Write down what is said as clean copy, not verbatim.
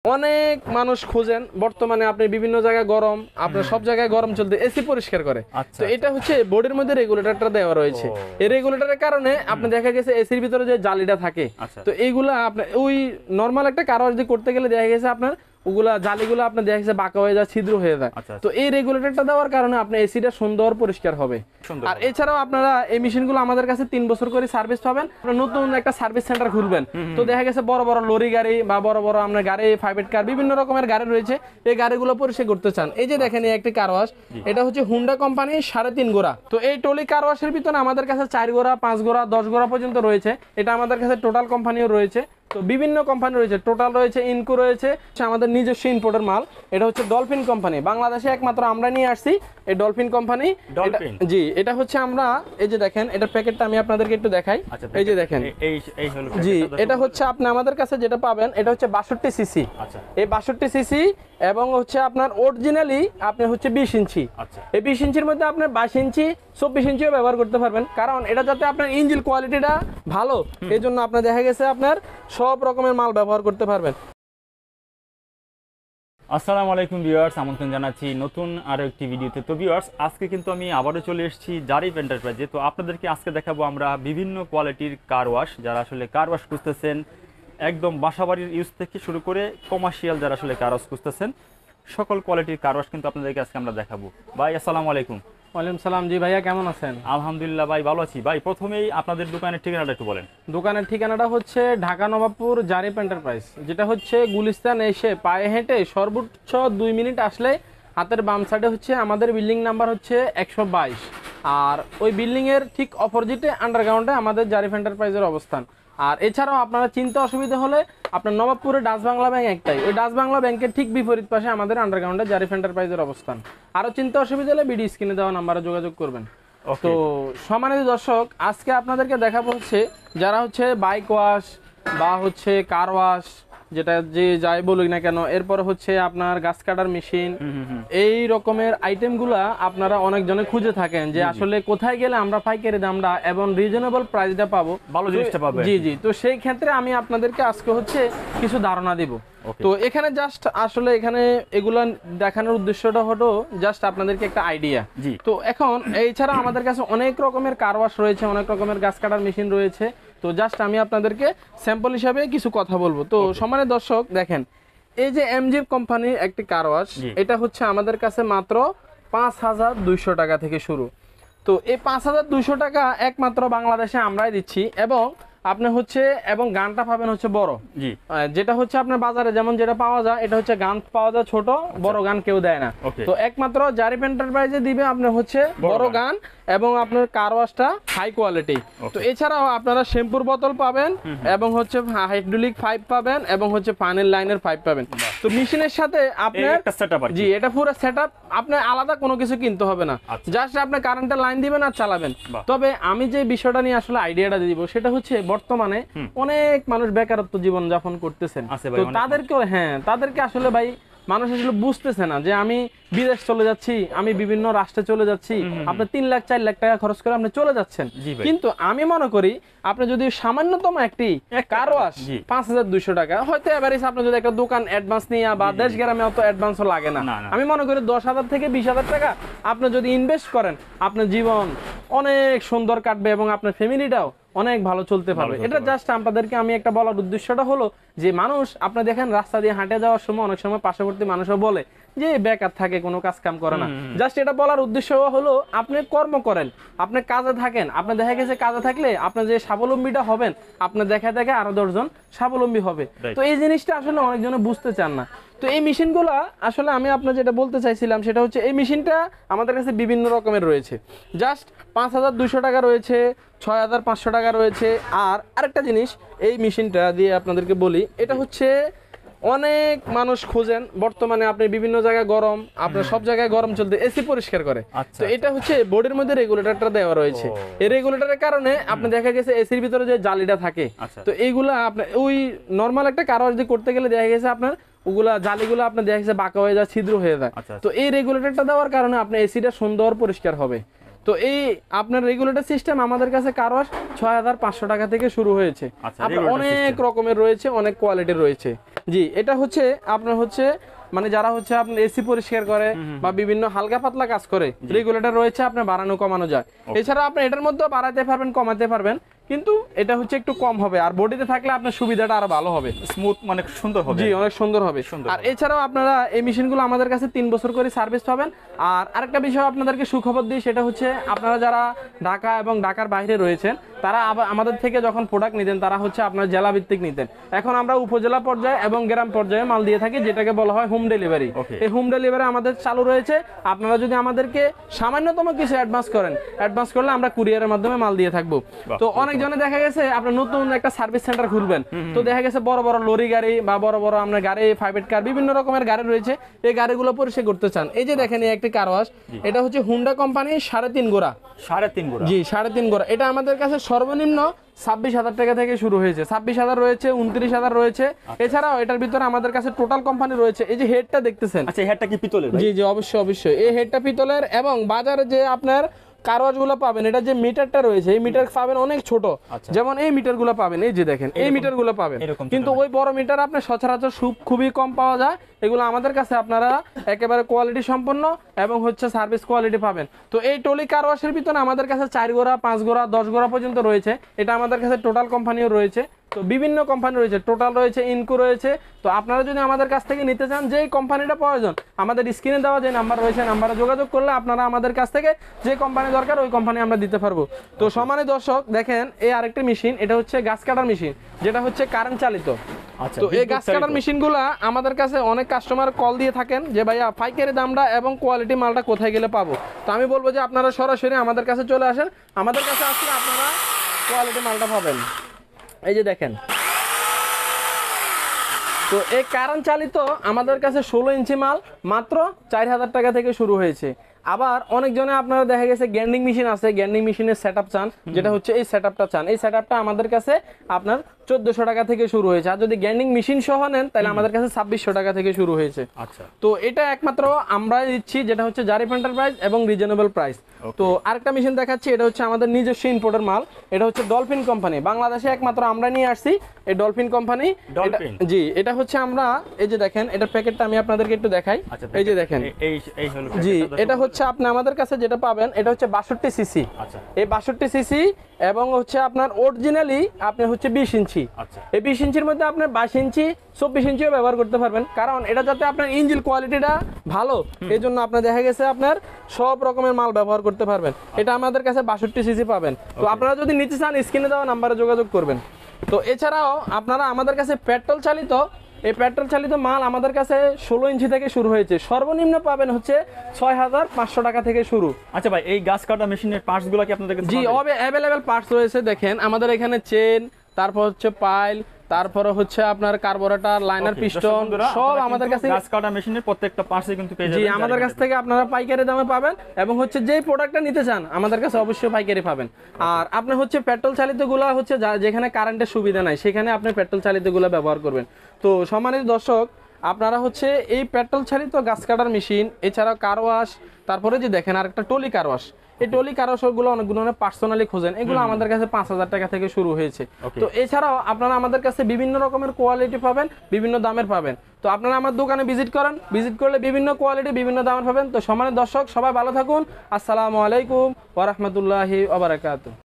অনেক মানুষ খোঁজেন বর্তমানে আপনি বিভিন্ন জায়গায় গরম আপনার সব জায়গায় গরম চলতে এসি পরিষ্কার করে। তো এটা হচ্ছে বোর্ডের মধ্যে রেগুলেটরটা দেওয়া রয়েছে। এই রেগুলেটরের কারণে আপনি দেখা গেছে এসির ভিতরে যে জালিটা থাকে তো এইগুলা আপনার ওই নরমাল একটা কারওয়াশ দিয়ে করতে গেলে দেখা গেছে আপনার ওগুলা জালিগুলো আপনার দেখা গেছে বাঁকা হয়ে যায়, ছিদ্র হয়ে যায়। তো এই রেগুলেটরটা দেওয়ার কারণে আপনার এসিটা সুন্দর পরিষ্কার হবে। আর এছাড়াও আপনারা এই মেশিনগুলো আমাদের কাছে 3 বছর করে সার্ভিস পাবেন। নতুন একটা সার্ভিস সেন্টার খুলবেন তো দেখা গেছে বড় বড় লরি গাড়ি বা বড় বড় আপনার গাড়ি, প্রাইভেট কার, বিভিন্ন রকমের গাড়ি রয়েছে। এই গাড়িগুলো পরিষ্কার করতে চান, এই যে দেখেন এই একটি কার ওয়াশ, এটা হচ্ছে হুন্ডা কোম্পানি 3.5 গোড়া। তো এই টলি কার ওয়াশের ভিতরে আমাদের কাছে 4 গোড়া, 5 গোড়া, 10 গোড়া পর্যন্ত রয়েছে। এটা আমাদের কাছে টোটাল কোম্পানিও রয়েছে। তো বিভিন্ন কোম্পানি রয়েছে, টোটাল রয়েছে, ইনকো রয়েছে, আমাদের নিজস্ব ইম্পোর্টের মাল। এটা হচ্ছে ডলফিন কোম্পানি, বাংলাদেশে একমাত্র আমরা নিয়ে আসছি এই ডলফিন কোম্পানি। জি, এটা হচ্ছে আমরা এই যে দেখেন এটার প্যাকেটটা আমি আপনাদেরকে একটু দেখাই। এই যে দেখেন জি, এটা হচ্ছে আপনি আমাদের কাছে যেটা পাবেন এটা হচ্ছে 62 সিসি। এই 62 সিসি এবং হচ্ছে আপনার অরিজিনালি আপনি হচ্ছে 20 ইঞ্চি। এই 20 ইঞ্চির মধ্যে আপনি 22 ইঞ্চি, 24 ইঞ্চিও ব্যবহার করতে পারবেন, কারণ এটা যাতে আপনার ইঞ্জিন কোয়ালিটিটা ভালো এই জন্য আপনার দেখা গেছে আপনার সব রকমের মাল ব্যবহার করতে পারবেন। আসসালামু আলাইকুম ভিউয়ার্স, আমন্ত্রণ জানাচ্ছি নতুন আরও একটি ভিডিওতে। তো ভিউয়ার্স, আজকে কিন্তু আমি আবারও চলে এসেছি জারিফ এন্টারপ্রাইজে। তো আপনাদেরকে আজকে দেখাবো আমরা বিভিন্ন কোয়ালিটির কার ওয়াশ, যারা আসলে কার ওয়াশ খুঁজতেছেন, একদম বাসাবাড়ির ইউজ থেকে শুরু করে কমার্শিয়াল যারা আসলে কার ওয়াশ খুঁজতেছেন, সকল কোয়ালিটির কার ওয়াশ কিন্তু আপনাদেরকে আজকে আমরা দেখাবো। ভাই আসসালামু আলাইকুম। ওয়ালাইকুম সালাম। জি ভাইয়া, কেমন আছেন? আলহামদুলিল্লাহ ভাই, ভালো আছি। ভাই প্রথমেই আপনাদের দোকানের ঠিকানাটা একটু বলেন। দোকানের ঠিকানাটা হচ্ছে ঢাকা নবাবপুর জারিফ এন্টারপ্রাইজ, যেটা হচ্ছে গুলিস্তান এসে পায়ে হেঁটে সর্বোচ্চ 2 মিনিট আসলে হাতের বাম সাইডে হচ্ছে আমাদের বিল্ডিং নাম্বার হচ্ছে 122। আর ওই বিল্ডিং এর ঠিক অপোজিটে আন্ডারগ্রাউন্ডে আমাদের জারিফ এন্টারপ্রাইজের অবস্থান। আর এছাড়াও আপনারা চিন্তা অসুবিধা হলে আপনার নবাবপুরে ডাচ বাংলা ব্যাংক একটাই, ওই ডাচ বাংলা ব্যাংকের ঠিক বিপরীত পাশে আমাদের আন্ডারগ্রাউন্ডে জারিফ এন্টারপ্রাইজের অবস্থান। আরও চিন্তা অসুবিধা হলে বিডি স্ক্রিনে দেওয়া নাম্বারে যোগাযোগ করবেন। তো সম্মানিত দর্শক, আজকে আপনাদেরকে দেখাবো হচ্ছে যারা হচ্ছে বাইক ওয়াশ বা হচ্ছে কার ওয়াশ, যেটা যে যাই বলুক না কেন, এরপর হচ্ছে আপনার গাছ কাটার মেশিন, এই রকমের আইটেমগুলা আপনারা অনেকজনে খুঁজে থাকেন যে আসলে কোথায় গেলে আমরা পাইকারি দামটা এবং রিজনেবল প্রাইসটা পাবো, ভালো জিনিসটা পাবো। জি জি, তো সেই ক্ষেত্রে আমি আপনাদেরকে আজকে হচ্ছে কিছু ধারণা দিব। তো এখানে জাস্ট আসলে এখানে এগুলা দেখানোর উদ্দেশ্যটা হলো জাস্ট আপনাদেরকে একটা আইডিয়া। তো এখন এছাড়া আমাদের কাছে অনেক রকমের কার ওয়াশ রয়েছে, অনেক রকমের গাছ কাটার মেশিন রয়েছে। তো জাস্ট আমি আপনাদেরকে স্যাম্পল হিসাবে কিছু কথা বলবো। তো সম্মানিত দর্শক দেখেন, এই যে এমজি কোম্পানির একটি কার ওয়াশ, এটা হচ্ছে আমাদের কাছে মাত্র 5200 টাকা থেকে শুরু। তো এই 5200 টাকা একমাত্র বাংলাদেশে আমরাই দিচ্ছি। এবং আপনি হচ্ছে এবং গানটা পাবেন হচ্ছে বড়, যেটা হচ্ছে আপনার বাজারে যেমন যেটা পাওয়া যায়, এটা হচ্ছে গান পাওয়া যায় ছোট, বড় গান কেউ দেয় না। তো একমাত্র জারিফ এন্টারপ্রাইজে দিবে আপনার হচ্ছে বড় গান এবং আপনার কার ওয়াশটা হাই কোয়ালিটি। তো এছাড়াও আপনারা শ্যাম্পুর বোতল পাবেন এবং হচ্ছে হাইড্রোলিক পাইপ পাবেন এবং হচ্ছে পানির লাইনের পাইপ পাবেন। তো মেশিনের সাথে আপনার জি এটা পুরো সেটআপ, আপনার আলাদা কোনো কিছু কিনতে হবে না, জাস্ট আপনি কারেন্টের লাইন দিবেন আর চালাবেন। তবে আমি যে বিষয়টা নিয়ে আসলে আইডিয়াটা দিব সেটা হচ্ছে বর্তমানে অনেক মানুষ বেকারত্ব জীবন যাপন করতেছেন। তো তাদেরকে আসলে ভাই মানুষ আসলে বুঝতেছে না যে আমি বিদেশ চলে যাচ্ছি, আমি বিভিন্ন রাষ্ট্রে চলে যাচ্ছি, আপনি 3 লাখ 4 লাখ টাকা খরচ করে আপনি চলে যাচ্ছেন। কিন্তু আমি মনে করি আপনি যদি সামান্যতম একটি কার ওয়াশ 5200 টাকা, হয়তো এভারেজ আপনি যদি একটা দোকান অ্যাডভান্স নিয়ে বা দেশ গ্রামে অত অ্যাডভান্সও লাগে না, আমি মনে করি 10,000 থেকে 20,000 টাকা আপনি যদি ইনভেস্ট করেন, আপনার জীবন অনেক সুন্দর কাটবে এবং আপনার ফ্যামিলিটাও অনেক ভালো চলতে পারবে। এটা জাস্ট আপনাদেরকে আমি একটা বলার উদ্দেশ্যটা হলো যে মানুষ আপনি দেখেন রাস্তা দিয়ে হাঁটে যাওয়ার সময় অনেক সময় পার্শ্ববর্তী মানুষও বলে যে বেকার থাকে, কোনো কাজ কাম করে না। জাস্ট এটা বলার উদ্দেশ্য হলো আপনি কর্ম করেন, আপনি কাজে থাকেন, আপনি দেখা গেছে কাজে থাকলে আপনি যে স্বাবলম্বীটা হবেন, আপনি দেখা দেখে আরো 10 জন স্বাবলম্বী হবে। তো এই জিনিসটা আসলে অনেকজনে বুঝতে চান না। তো এই মেশিনগুলো আসলে আমি আপনার যেটা বলতে চাইছিলাম সেটা হচ্ছে এই মেশিনটা আমাদের কাছে বিভিন্ন রকমের রয়েছে। জাস্ট 5200 টাকা রয়েছে, 6500 টাকা রয়েছে। আর আরেকটা জিনিস এই মেশিনটা দিয়ে আপনাদেরকে বলি, এটা হচ্ছে অনেক মানুষ খোঁজেন বর্তমানে আপনি বিভিন্ন জায়গায় গরম আপনার সব জায়গায় গরম চলতে এসি পরিষ্কার করে। তো এটা হচ্ছে বোর্ডের মধ্যে রেগুলেটরটা দেওয়া রয়েছে। এই রেগুলেটরের কারণে আপনি দেখা গেছে এসির ভিতরে যে জালিটা থাকে তো এইগুলা আপনার ওই নরমাল একটা কার ওয়াশ দিয়ে করতে গেলে দেখা গেছে আপনার ওগুলা জালিগুলো আপনার দেখা গেছে বাঁকা হয়ে যায়, ছিদ্র হয়ে যায়। তো এই রেগুলেটরটা দেওয়ার কারণে আপনার এসিটা সুন্দর পরিষ্কার হবে। তো এই আপনার রেগুলেটর সিস্টেম আমাদের কাছে কার ওয়াশ 6500 টাকা থেকে শুরু হয়েছে। আচ্ছা, আপনার regulator অনেক system। রকমের রয়েছে, অনেক কোয়ালিটির রয়েছে। জি, এটা হচ্ছে আপনার হচ্ছে মানে যারা হচ্ছে আপনার এসি পরিষ্কার করে বা বিভিন্ন হালকা পাতলা কাজ করে, রেগুলেটর রয়েছে, আপনার বাড়ানো কমানো যায়। এছাড়া আপনি এটার মধ্যে বাড়াতে পারবেন, কমাতে পারবেন, কিন্তু এটা হচ্ছে একটু কম হবে, আর বডিতে থাকলে আপনার সুবিধাটা আরো ভালো হবে, স্মুথ মানে সুন্দর হবে। জি, অনেক সুন্দর হবে। সুন্দর আর হবে। এছাড়াও আপনারা এই মেশিনগুলো আমাদের কাছে 3 বছর করে সার্ভিস পাবেন। আর আরেকটা বিষয় আপনাদেরকে সুখবর দিই, সেটা হচ্ছে আপনারা যারা ঢাকা এবং ঢাকার বাইরে রয়েছেন, তারা আমাদের থেকে যখন প্রোডাক্ট নিতেন, তারা হচ্ছে আপনার জেলা ভিত্তিক নিতেন। এখন আমরা উপজেলা পর্যায়ে এবং গ্রাম পর্যায়ে মাল দিয়ে থাকি, যেটাকে বলা হয় হোম ডেলিভারি। এই হোম ডেলিভারি আমাদের চালু রয়েছে। আপনারা যদি আমাদেরকে সামান্যতম কিছু অ্যাডভান্স করেন, অ্যাডভান্স করলে আমরা কুরিয়ারের মাধ্যমে মাল দিয়ে থাকবো। তো অনেকজনে দেখা গেছে আপনার নতুন একটা সার্ভিস সেন্টার খুলবেন, তো দেখা গেছে বড় বড় লরি গাড়ি বা বড় বড় আপনার গাড়ি, প্রাইভেট কার, বিভিন্ন রকমের গাড়ি রয়েছে, এই গাড়িগুলো পরিষ্কার করতে চান। এই যে দেখেন এই একটি কার ওয়াশ, এটা হচ্ছে হুন্ডা কোম্পানি 3.5 গোড়া। 3.5 গোড়া? জি, 3.5 গোড়া। এটা আমাদের কাছে সর্বনিম্ন 26,000 টাকা থেকে শুরু হয়েছে। 26,000 রয়েছে, 29,000 রয়েছে। এছাড়াও এটার ভিতরে আমাদের কাছে টোটাল কোম্পানি রয়েছে। এই যে হেডটা দেখতেছেন, আচ্ছা, হেডটা কি পিতলের? জি জি, অবশ্যই অবশ্যই। এই হেডটা পিতলের, এবং বাজারে যে আপনার কারওয়াজ গুলো পাবেন, এটা যে মিটারটা রয়েছে, এই মিটার পাবেন অনেক ছোট। যেমন এই মিটার গুলো পাবেন, এই যে দেখেন এই মিটার গুলো পাবেন, কিন্তু ওই বড় মিটার আপনার সচরাচর খুবই কম পাওয়া যায়। এগুলো আমাদের কাছে আপনারা একেবারে কোয়ালিটি সম্পন্ন এবং হচ্ছে সার্ভিস কোয়ালিটি পাবেন। তো এই টলি কার ওয়াশের ভিতরে আমাদের কাছে 4 গোড়া, 5 গোড়া, 10 গোড়া পর্যন্ত রয়েছে। এটা আমাদের কাছে টোটাল কোম্পানিও রয়েছে। তো বিভিন্ন কোম্পানি রয়েছে, টোটাল রয়েছে, ইনকো রয়েছে। তো আপনারা যদি আমাদের কাছ থেকে নিতে চান, যেই কোম্পানিটা প্রয়োজন, আমাদের স্ক্রিনে দেওয়া যে নাম্বার রয়েছে, নাম্বারে যোগাযোগ করলে আপনারা আমাদের কাছ থেকে যে কোম্পানি দরকার ওই কোম্পানি আমরা দিতে পারবো। তো সম্মানিত দর্শক, দেখেন এই আরেকটি মেশিন, এটা হচ্ছে গাছ কাটার মেশিন, যেটা হচ্ছে কারেন্ট চালিত। তো এই গাছ কাটার মেশিনগুলা আমাদের কাছে অনেক কাস্টমার কল দিয়ে থাকেন যে ভাইয়া পাইকারি দামটা এবং কোয়ালিটি মালটা কোথায় গেলে পাবো। তো আমি বলবো যে আপনারা সরাসরি আমাদের কাছে চলে আসেন। আমাদের কাছে আসলে আপনারা কোয়ালিটি মালটা পাবেন। এই যে দেখেন, তো এই কারেন্ট চালিত আমাদের কাছে 16 ইঞ্চি মাল মাত্র 4,000 টাকা থেকে শুরু হয়েছে। আবার অনেকজনে আপনারা দেখা গেছে গ্যান্ডিং মেশিন আছে, গ্যান্ডিং মেশিনের সেটআপ চান, যেটা হচ্ছে এই সেটআপটা চান। এই সেটআপটা আমাদের কাছে আপনার 1400 টাকা থেকে শুরু হয়েছে। আর যদি গ্যান্ডিং মেশিন সহ নেন, তাহলে আমাদের কাছে 2600 টাকা থেকে শুরু হয়েছে। আচ্ছা, তো এটা একমাত্র আমরা দিচ্ছি, যেটা হচ্ছে জারিফ এন্টারপ্রাইজ এবং রিজনেবল প্রাইস। তো আরেকটা মেশিন দেখাচ্ছি, এটা হচ্ছে আমাদের নিজস্ব ইম্পোর্টের মাল। এটা হচ্ছে ডলফিন কোম্পানি, বাংলাদেশে একমাত্র আমরা নিয়ে আসছি এই ডলফিন কোম্পানি। জি, এটা হচ্ছে আমরা, এই যে দেখেন এটার প্যাকেটটা আমি আপনাদেরকে একটু দেখাই। এই যে দেখেন, জি, এটা হচ্ছে আপনি আমাদের কাছে যেটা পাবেন, এটা হচ্ছে 62 সিসি। এই 62 সিসি এবং হচ্ছে আপনার অরিজিনালি আপনি হচ্ছে 20 ইঞ্চি। এই 20 ইঞ্চির মধ্যে আপনার 22 ইঞ্চি, 24 ইঞ্চিও ব্যবহার করতে পারবেন, কারণ এটা যাতে আপনার ইঞ্জিন কোয়ালিটিটা ভালো, এই জন্য আপনার দেখা গেছে আপনার সব রকমের মাল ব্যবহার করতে পারবেন। এটা আমাদের কাছে 62 সিসি পাবেন। তো আপনারা যদি নিতে চান, স্ক্রিনে দেওয়া নাম্বারে যোগাযোগ করবেন। তো এছাড়াও আপনারা আমাদের কাছে পেট্রোল চালিত, এই পেট্রোল চালিত মাল আমাদের কাছে 16 ইঞ্চি থেকে শুরু হয়েছে। সর্বনিম্ন পাবেন হচ্ছে 6,500 টাকা থেকে শুরু। আচ্ছা ভাই, এই গাছ কাটা মেশিনের পার্টস গুলো কি আপনাদের কাছে? জি, অ্যাভেলেবেল পার্টস রয়েছে। দেখেন আমাদের এখানে চেন, তারপর হচ্ছে পাইল, তারপরে হচ্ছে আপনার কার্বোরেটর, লাইনার, পিস্টন, সব আমাদের কাছে। গাছ কাটা মেশিনের প্রত্যেকটা পার্টসই কিন্তু পেয়ে যাবেন। জি, আমাদের কাছ থেকে আপনারা পাইকারি দামে পাবেন, এবং হচ্ছে যেই প্রোডাক্টটা নিতে চান আমাদের কাছে অবশ্যই পাইকারি পাবেন। আর আপনি হচ্ছে পেট্রোল চালিত গুলা হচ্ছে যেখানে কারেন্টের সুবিধা নাই, সেখানে আপনি পেট্রোল চালিত গুলা ব্যবহার করবেন। তো সম্মানিত দর্শক, আপনারা হচ্ছে এই পেট্রোল চালিত গাছ কাটার মেশিন, এছাড়াও কার ওয়াশ, তারপরে যে দেখেন আরেকটা টলি কার ওয়াশ, এই টলি কার ওয়াশ গুলো অনেকগুলো পার্সোনালি খোঁজেন, এগুলো আমাদের কাছে 5,000 টাকা থেকে শুরু হয়েছে। তো এছাড়াও আপনারা আমাদের কাছে বিভিন্ন রকমের কোয়ালিটি পাবেন, বিভিন্ন দামের পাবেন। তো আপনারা আমার দোকানে ভিজিট করেন, ভিজিট করলে বিভিন্ন কোয়ালিটি, বিভিন্ন দামের পাবেন। তো সম্মানিত দর্শক, সবাই ভালো থাকুন। আসসালামু আলাইকুম ওয়া রাহমাতুল্লাহি ওয়া বারাকাতুহু।